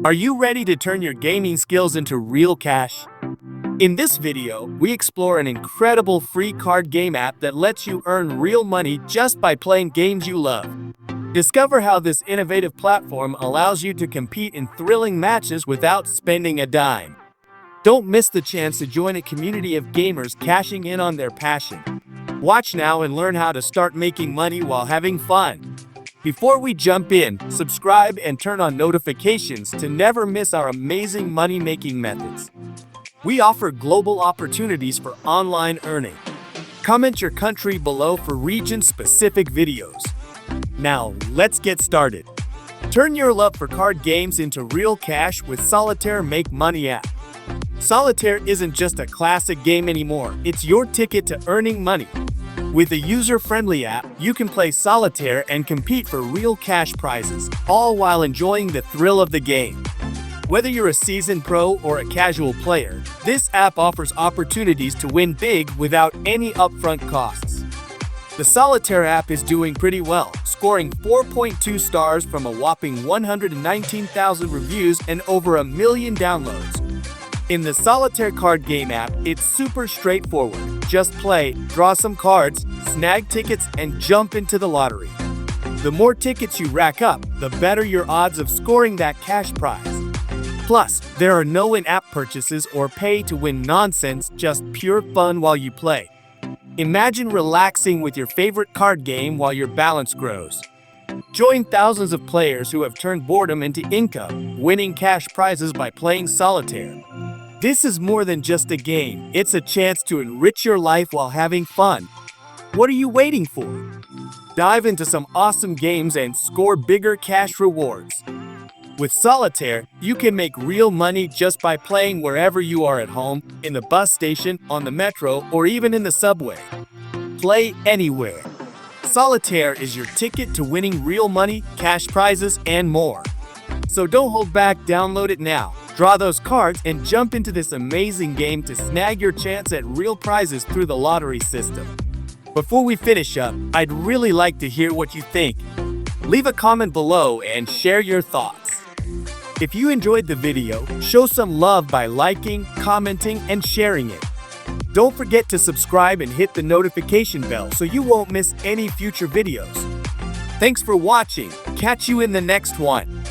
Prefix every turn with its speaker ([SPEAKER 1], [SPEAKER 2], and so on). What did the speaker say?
[SPEAKER 1] Are you ready to turn your gaming skills into real cash? In this video, we explore an incredible free card game app that lets you earn real money just by playing games you love. Discover how this innovative platform allows you to compete in thrilling matches without spending a dime. Don't miss the chance to join a community of gamers cashing in on their passion. Watch now and learn how to start making money while having fun. Before we jump in, subscribe and turn on notifications to never miss our amazing money-making methods. We offer global opportunities for online earning. Comment your country below for region-specific videos. Now, let's get started. Turn your love for card games into real cash with Solitaire Make Money App. Solitaire isn't just a classic game anymore, it's your ticket to earning money. With a user-friendly app, you can play Solitaire and compete for real cash prizes, all while enjoying the thrill of the game. Whether you're a seasoned pro or a casual player, this app offers opportunities to win big without any upfront costs. The Solitaire app is doing pretty well, scoring 4.2 stars from a whopping 119,000 reviews and over 1 million downloads. In the Solitaire card game app, it's super straightforward. Just play, draw some cards, snag tickets, and jump into the lottery. The more tickets you rack up, the better your odds of scoring that cash prize. Plus, there are no in-app purchases or pay-to-win nonsense, just pure fun while you play. Imagine relaxing with your favorite card game while your balance grows. Join thousands of players who have turned boredom into income, winning cash prizes by playing Solitaire. This is more than just a game, it's a chance to enrich your life while having fun. What are you waiting for? Dive into some awesome games and score bigger cash rewards. With Solitaire, you can make real money just by playing wherever you are at home, in the bus station, on the metro, or even in the subway. Play anywhere. Solitaire is your ticket to winning real money, cash prizes, and more. So don't hold back, download it now. Draw those cards and jump into this amazing game to snag your chance at real prizes through the lottery system. Before we finish up, I'd really like to hear what you think. Leave a comment below and share your thoughts. If you enjoyed the video, show some love by liking, commenting, and sharing it. Don't forget to subscribe and hit the notification bell so you won't miss any future videos. Thanks for watching. Catch you in the next one.